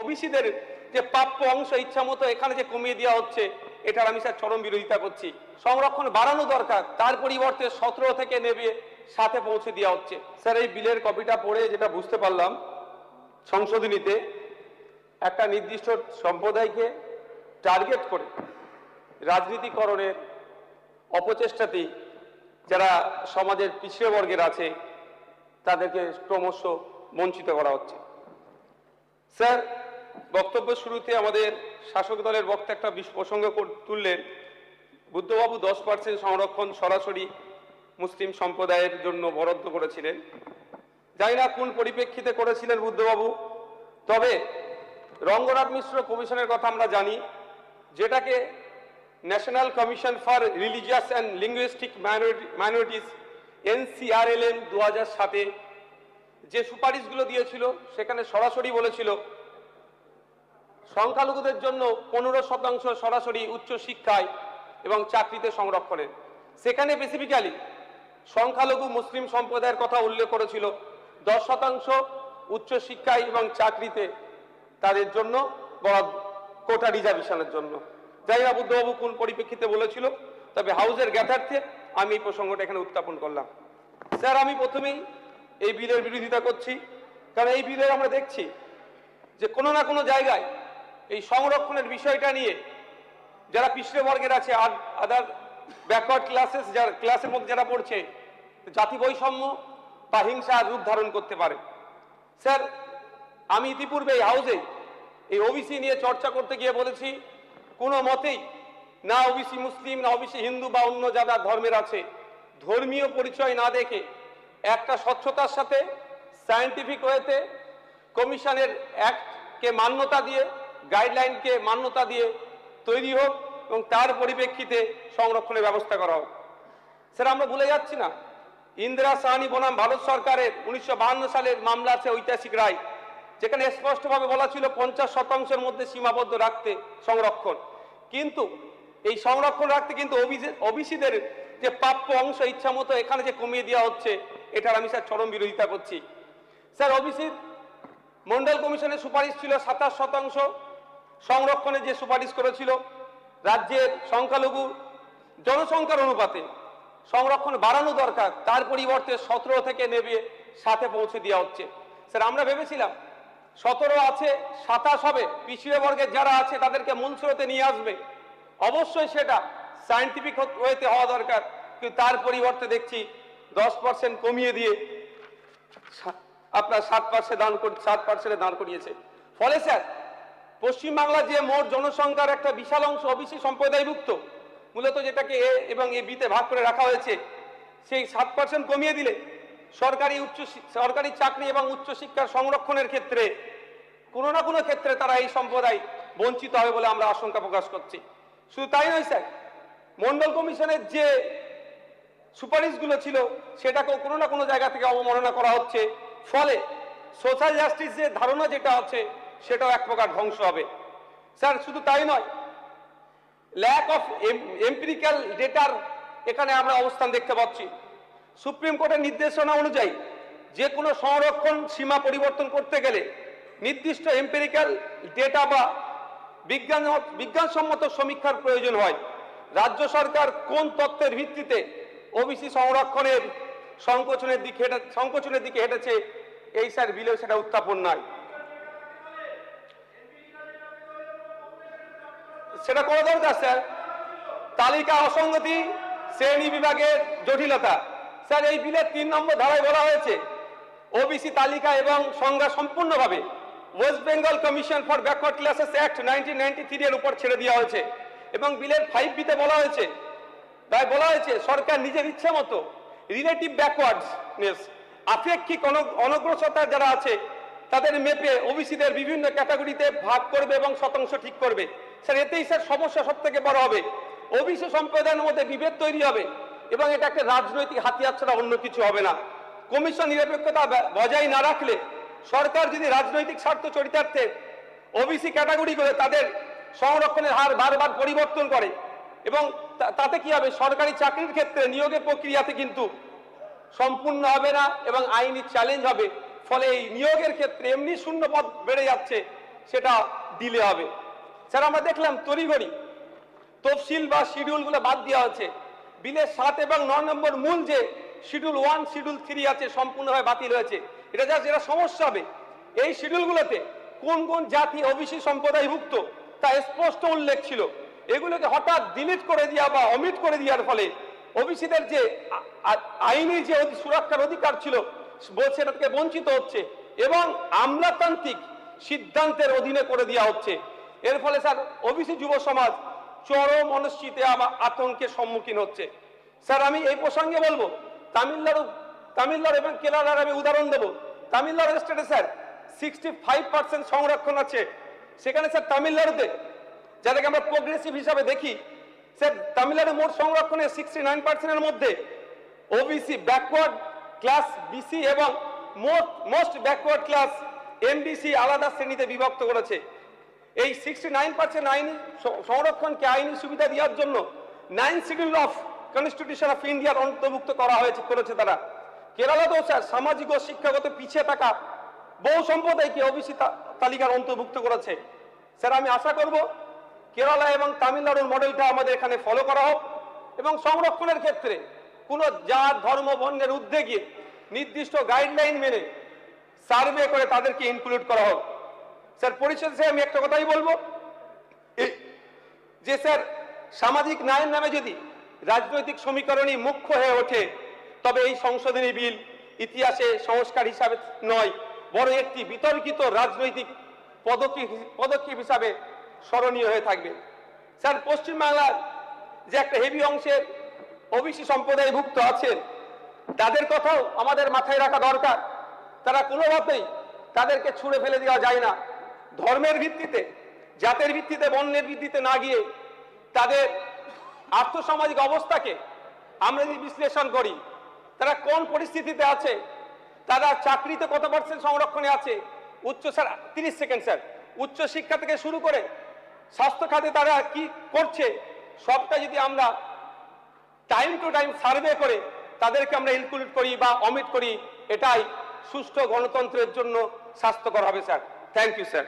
ওবিসিদের যে প্রাপ্য অংশ ইচ্ছামতো এখানে যে কমিয়ে দেওয়া হচ্ছে, এটার আমি স্যার চরম বিরোধিতা করছি। সংরক্ষণ বাড়ানো দরকার, তার পরিবর্তে 17 থেকে নেবে 7-এ পৌঁছে দেওয়া হচ্ছে। স্যার এই বিলের কপিটা পড়ে যেটা বুঝতে পারলাম, সংশোধনীতে একটা নির্দিষ্ট সম্প্রদায়কে টার্গেট করে রাজনীতিকরণের অপচেষ্টাতেই যারা সমাজের পিছিয়ে বর্গের আছে তাদেরকে ক্রমশ বঞ্চিত করা হচ্ছে। স্যার বক্তব্য শুরুতে আমাদের শাসক দলের বক্তা একটা প্রসঙ্গ তুললেন, বুদ্ধবাবু 10% সংরক্ষণ সরাসরি মুসলিম সম্প্রদায়ের জন্য বরাদ্দ করেছিলেন। জানি না কোন পরিপ্রেক্ষিতে করেছিলেন বুদ্ধবাবু, তবে রঙ্গনাথ মিশ্র কমিশনের কথা আমরা জানি, যেটাকে national commission for religious and linguistic minorities NCRLM 2007-এ যে সুপারিশগুলো দিয়েছিল সেখানে সরাসরি বলেছিল সংখ্যালঘুদের জন্য 15% সরাসরি উচ্চশিক্ষায় এবং চাকরিতে সংরক্ষণের। সেখানে স্পেসিফিক্যালি সংখ্যালঘু মুসলিম সম্প্রদায়ের কথা উল্লেখ করেছিল 10% উচ্চশিক্ষায় এবং চাকরিতে তাদের জন্য বরাদ্দ, কোটা রিজার্ভেশনের জন্য। জানি না বুদ্ধবাবু কোন পরিপ্রেক্ষিতে বলেছিল, তবে হাউসের জ্ঞাতার্থে আমি এই প্রসঙ্গটা এখানে উত্থাপন করলাম। স্যার আমি প্রথমেই এই বিলের বিরোধিতা করছি, কারণ এই বিলের আমরা দেখছি যে কোনো না কোনো জায়গায় এই সংরক্ষণের বিষয়টা নিয়ে যারা পিছিয়ে বর্গের আছে, আদার ব্যাকওয়ার্ড ক্লাসেস, যারা ক্লাসের মধ্যে যারা পড়ছে, জাতি বৈষম্য বা হিংসার রূপ ধারণ করতে পারে। স্যার আমি ইতিপূর্বে এই হাউসে এই ওবিসি নিয়ে চর্চা করতে গিয়ে বলেছি, কোনো মতেই না ওবিসি মুসলিম, না ওবিসি হিন্দু বা অন্য যারা ধর্মের আছে, ধর্মীয় পরিচয় না দেখে একটা স্বচ্ছতার সাথে সায়েন্টিফিক ওয়েতে কমিশনের অ্যাক্টকে মান্যতা দিয়ে, গাইডলাইনকে মান্যতা দিয়ে তৈরি হোক এবং তার পরিপ্রেক্ষিতে সংরক্ষণের ব্যবস্থা করা হোক। স্যার আমরা ভুলে যাচ্ছি না, ইন্দিরা সাহানি বনাম ভারত সরকারের 1952 সালের মামলা আছে, ঐতিহাসিক রায়, যেখানে স্পষ্টভাবে বলা ছিল 50% মধ্যে সীমাবদ্ধ রাখতে সংরক্ষণ। কিন্তু এই সংরক্ষণ রাখতে কিন্তু ওবিসিদের যে প্রাপ্য অংশ ইচ্ছামতো এখানে যে কমিয়ে দেওয়া হচ্ছে, এটার আমি স্যার চরম বিরোধিতা করছি। স্যার ওবিসির মন্ডল কমিশনের সুপারিশ ছিল 27% সংরক্ষণে, যে সুপারিশ করেছিল রাজ্যের সংখ্যালঘু জনসংখ্যার অনুপাতে সংরক্ষণ বাড়ানো দরকার, তার পরিবর্তে 17 থেকে নেবে 7-এ পৌঁছে দেওয়া হচ্ছে। স্যার আমরা ভেবেছিলাম 17 আছে, 27 হবে, পিছিয়ে বর্গের যারা আছে তাদেরকে মূল স্রোতে নিয়ে আসবে। অবশ্যই সেটা সায়েন্টিফিক ওয়েতে হওয়া দরকার, কিন্তু তার পরিবর্তে দেখছি 10% কমিয়ে দিয়ে আপনার 7% দাঁড় করিয়েছে। ফলে স্যার পশ্চিমবাংলা যে মোট জনসংখ্যার একটা বিশাল অংশ ওবিসি সম্প্রদায়ভুক্ত, মূলত যেটাকে এ এবং এ বিতে ভাগ করে রাখা হয়েছে, সেই 7% কমিয়ে দিলে সরকারি চাকরি এবং উচ্চশিক্ষার সংরক্ষণের ক্ষেত্রে কোনো না কোনো ক্ষেত্রে তারা এই সম্প্রদায় বঞ্চিত হবে বলে আমরা আশঙ্কা প্রকাশ করছি। শুধু তাই নয় স্যার, মন্ডল কমিশনের যে সুপারিশগুলো ছিল সেটাকেও কোনো না কোনো জায়গা থেকে অবমাননা করা হচ্ছে। ফলে সোশ্যাল জাস্টিস যে ধারণা যেটা আছে সেটাও এক প্রকার ধ্বংস হবে। স্যার শুধু তাই নয়, ল্যাক অফ এম্পিরিক্যাল ডেটার এখানে আমরা অবস্থান দেখতে পাচ্ছি। সুপ্রিম কোর্টের নির্দেশনা অনুযায়ী যে কোনো সংরক্ষণ সীমা পরিবর্তন করতে গেলে নির্দিষ্ট এম্পিরিক্যাল ডেটা বা বিজ্ঞানসম্মত সমীক্ষার প্রয়োজন হয়। রাজ্য সরকার কোন তথ্যের ভিত্তিতে ওবিসি সংরক্ষণের সংকোচনের দিকে হেঁটেছে, এই স্যার বিলেও সেটা উত্থাপন নয়। সেটা করা দরকার স্যার। তালিকা অসঙ্গতি, শ্রেণী বিভাগের জটিলতা। স্যার এই বিলের 3 নম্বর ধারায় বলা হয়েছে ওবিসি তালিকা এবং সংজ্ঞা সম্পূর্ণভাবে West Bengal commission for backward classes act 1993 এর উপর ছেড়ে দেওয়া হয়েছে। এবং বিলের 5B-তে বলা হয়েছে সরকার নিজের ইচ্ছা মতো রিলেটিভ ব্যাকওয়ার্ডনেস, আপেক্ষিক অনগ্রসরতা যারা আছে তাদের মেপে ওবিসিদের বিভিন্ন ক্যাটাগরিতে ভাগ করবে এবং শতাংশ ঠিক করবে। স্যার এতেই স্যার সমস্যা সব থেকে বড় হবে, ওবিসি সম্প্রদায়ের মধ্যে বিভেদ তৈরি হবে এবং এটা একটা রাজনৈতিক হাতিয়ার ছাড়া অন্য কিছু হবে না। কমিশন নিরপেক্ষতা বজায় না রাখলে, সরকার যদি রাজনৈতিক স্বার্থ চরিতার্থে ওবিসি ক্যাটাগরি করে তাদের সংরক্ষণের হার বারবার পরিবর্তন করে, এবং তাতে কি হবে, সরকারি চাকরির ক্ষেত্রে নিয়োগের প্রক্রিয়াতে কিন্তু সম্পূর্ণ হবে না এবং আইনি চ্যালেঞ্জ হবে। ফলে এই নিয়োগের ক্ষেত্রে এমনি শূন্য পদ বেড়ে যাচ্ছে, সেটা ডিলে হবে। স্যার আমরা দেখলাম তড়িঘড়ি তফসিল বা শিডিউলগুলো বাদ দেওয়া হচ্ছে। বিলের 7 এবং 9 নম্বর মূল যে শিডিউল 1 শিডিউল 3 আছে সম্পূর্ণভাবে বাতিল হয়েছে। এটা সমস্যা হবে। এই শিডিউলগুলোতে কোন কোন জাতি ওবিসি সম্প্রদায়ভুক্ত তা স্পষ্ট উল্লেখ ছিল। এগুলোকে হঠাৎ ডিলিট করে দেওয়া বা অমিট করে দেওয়ার ফলে ওবিসিদের যে আইনি যে সুরক্ষার অধিকার ছিল বলছে এটাকে বঞ্চিত হচ্ছে এবং আমলাতান্ত্রিক সিদ্ধান্তের অধীনে করে দেওয়া হচ্ছে। এর ফলে স্যার ওবিসি যুব সমাজ চরম অনিশ্চিতে আতঙ্কের সম্মুখীন হচ্ছে। স্যার আমি এই প্রসঙ্গে বলবো তামিলনাড়ু এবং কেরালার আমি উদাহরণ দেবো। তামিলনাড়ু স্টেটে স্যার 65% সংরক্ষণ আছে। সেখানে স্যার তামিলনাড়ুতে যাদেরকে আমরা প্রোগ্রেসিভ হিসাবে দেখি, স্যার তামিলনাড়ু মোট সংরক্ষণের 69%-এর মধ্যে ওবিসি ব্যাকওয়ার্ড ক্লাস বিসি এবং মোস্ট ব্যাকওয়ার্ড ক্লাস এমবিসি আলাদা শ্রেণীতে বিভক্ত করেছে। এই 69% আইনি সংরক্ষণকে আইনি সুবিধা দেওয়ার জন্য 9 শিডিউল অফ কনস্টিটিউশন অফ ইন্ডিয়ার অন্তর্ভুক্ত করেছে তারা। কেরালাতেও স্যার সামাজিক ও শিক্ষাগত পিছিয়ে থাকা বহু সম্প্রদায়কে ওবিসি তালিকার অন্তর্ভুক্ত করেছে। স্যার আমি আশা করব কেরালা এবং তামিলনাড়ুর মডেলটা আমাদের এখানে ফলো করা হোক এবং সংরক্ষণের ক্ষেত্রে কোনো জাত ধর্ম বর্ণের ঊর্ধ্বে গিয়ে নির্দিষ্ট গাইডলাইন মেনে সার্ভে করে তাদেরকে ইনক্লুড করা হোক। স্যার পরিশেষে আমি একটা কথাই বলবো যে স্যার সামাজিক ন্যায়ের নামে যদি রাজনৈতিক সমীকরণই মুখ্য হয়ে ওঠে তবে এই সংশোধনী বিল ইতিহাসে সংস্কার হিসাবে নয় বরং একটি বিতর্কিত রাজনৈতিক পদক্ষেপ হিসাবে স্মরণীয় হয়ে থাকবে। স্যার পশ্চিমবাংলার যে একটা হেভি অংশের ওবিসি সম্প্রদায়ভুক্ত আছেন তাদের কথাও আমাদের মাথায় রাখা দরকার। তারা কোনোভাবেই তাদেরকে ছুঁড়ে ফেলে দেওয়া যায় না। ধর্মের ভিত্তিতে, জাতের ভিত্তিতে, বর্ণের ভিত্তিতে না গিয়ে তাদের আর্থসামাজিক অবস্থাকে আমরা যদি বিশ্লেষণ করি, তারা কোন পরিস্থিতিতে আছে, তারা চাকরিতে কত % সংরক্ষণে আছে, স্যার 30 সেকেন্ড স্যার, উচ্চ শিক্ষা থেকে শুরু করে স্বাস্থ্য খাতে তারা কি করছে, সবটা যদি আমরা টাইম টু টাইম সার্ভে করে তাদেরকে আমরা ইনক্লুড করি বা অমিট করি, এটাই সুষ্ঠু গণতন্ত্রের জন্য স্বাস্থ্যকর হবে স্যার। Thank you sir.